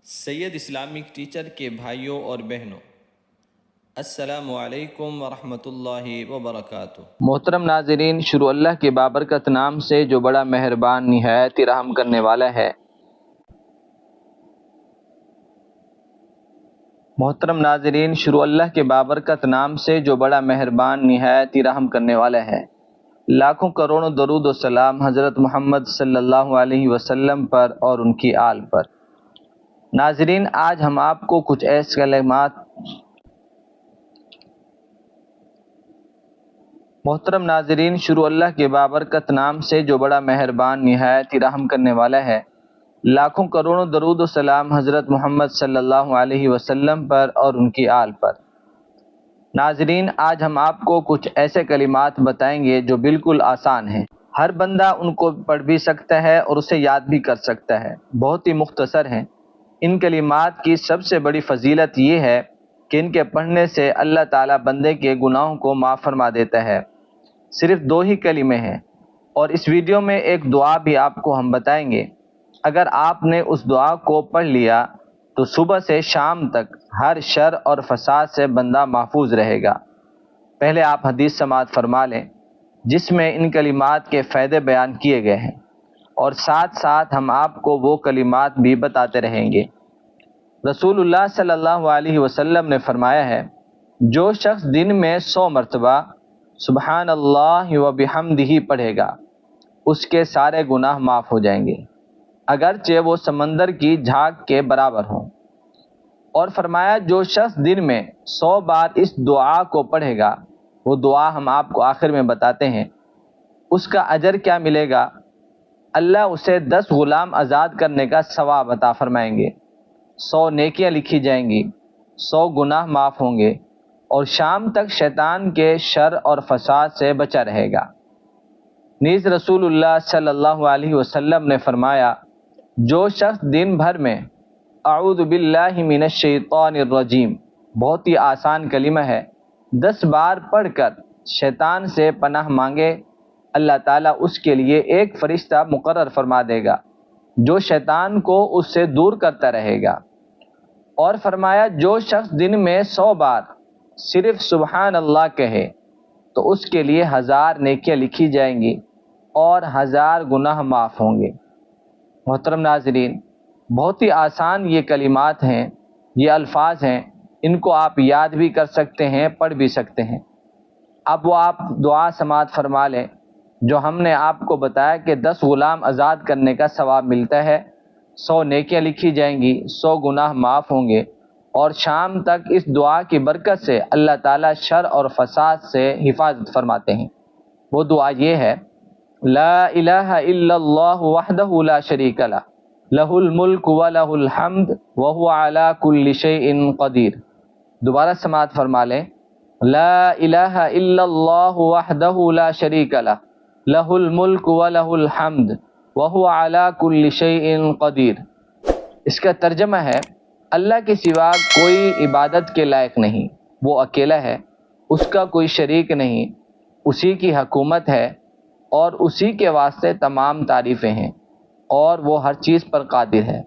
سید Islamic teacher کے بھائیوں اور بہنوں، السلام علیکم ورحمۃ اللہ وبرکاتہ۔ محترم ناظرین، شروع اللہ کے بابرکت نام سے جو بڑا مہربان نہایت رحم کرنے والا ہے۔ محترم ناظرین، شروع اللہ کے بابرکت نام سے جو بڑا مہربان نہایت رحم کرنے والا ہے۔ لاکھوں کروڑوں درود و سلام حضرت محمد صلی اللہ علیہ وسلم پر اور ان کی آل پر۔ ناظرین، آج ہم آپ کو کچھ ایسے کلمات محترم ناظرین، شروع اللہ کے بابرکت نام سے جو بڑا مہربان نہایت رحم کرنے والا ہے۔ لاکھوں کروڑوں درود و سلام حضرت محمد صلی اللہ علیہ وسلم پر اور ان کی آل پر۔ ناظرین، آج ہم آپ کو کچھ ایسے کلمات بتائیں گے جو بالکل آسان ہیں، ہر بندہ ان کو پڑھ بھی سکتا ہے اور اسے یاد بھی کر سکتا ہے، بہت ہی مختصر ہیں۔ ان کلمات کی سب سے بڑی فضیلت یہ ہے کہ ان کے پڑھنے سے اللہ تعالیٰ بندے کے گناہوں کو معاف فرما دیتا ہے۔ صرف 2 ہی کلمے ہیں اور اس ویڈیو میں ایک دعا بھی آپ کو ہم بتائیں گے۔ اگر آپ نے اس دعا کو پڑھ لیا تو صبح سے شام تک ہر شر اور فساد سے بندہ محفوظ رہے گا۔ پہلے آپ حدیث سماعت فرما لیں جس میں ان کلمات کے فائدے بیان کیے گئے ہیں، اور ساتھ ساتھ ہم آپ کو وہ کلمات بھی بتاتے رہیں گے۔ رسول اللہ صلی اللہ علیہ وسلم نے فرمایا ہے، جو شخص دن میں 100 مرتبہ سبحان اللہ و بحمدہ پڑھے گا اس کے سارے گناہ معاف ہو جائیں گے، اگرچہ وہ سمندر کی جھاگ کے برابر ہوں۔ اور فرمایا، جو شخص دن میں 100 بار اس دعا کو پڑھے گا، وہ دعا ہم آپ کو آخر میں بتاتے ہیں، اس کا اجر کیا ملے گا؟ اللہ اسے 10 غلام آزاد کرنے کا ثواب عطا فرمائیں گے، 100 نیکیاں لکھی جائیں گی، 100 گناہ معاف ہوں گے، اور شام تک شیطان کے شر اور فساد سے بچا رہے گا۔ نیز رسول اللہ صلی اللہ علیہ وسلم نے فرمایا، جو شخص دن بھر میں اعوذ باللہ من الشیطان الرجیم، بہت ہی آسان کلمہ ہے، 10 بار پڑھ کر شیطان سے پناہ مانگے، اللہ تعالیٰ اس کے لیے ایک فرشتہ مقرر فرما دے گا جو شیطان کو اس سے دور کرتا رہے گا۔ اور فرمایا، جو شخص دن میں 100 بار صرف سبحان اللہ کہے تو اس کے لیے 1000 نیکیاں لکھی جائیں گی اور 1000 گناہ معاف ہوں گے۔ محترم ناظرین، بہت ہی آسان یہ کلمات ہیں، یہ الفاظ ہیں، ان کو آپ یاد بھی کر سکتے ہیں، پڑھ بھی سکتے ہیں۔ اب وہ آپ دعا سماعت فرما لیں جو ہم نے آپ کو بتایا کہ 10 غلام آزاد کرنے کا ثواب ملتا ہے، 100 نیکیاں لکھی جائیں گی، 100 گناہ معاف ہوں گے، اور شام تک اس دعا کی برکت سے اللہ تعالیٰ شر اور فساد سے حفاظت فرماتے ہیں۔ وہ دعا یہ ہے، لا الہ الا اللہ وحدہ لا شریک لہ، لہ الملک ولہ الحمد وہو علی کل شیء قدیر۔ دوبارہ سماعت فرما لیں، لا الہ الا اللہ وحدہ لا شریک لہ، لہ الملک ولہ الحمد وہو علی کل شیء قدیر۔ اس کا ترجمہ ہے، اللہ کے سوا کوئی عبادت کے لائق نہیں، وہ اکیلا ہے، اس کا کوئی شریک نہیں، اسی کی حکومت ہے اور اسی کے واسطے تمام تعریفیں ہیں، اور وہ ہر چیز پر قادر ہے۔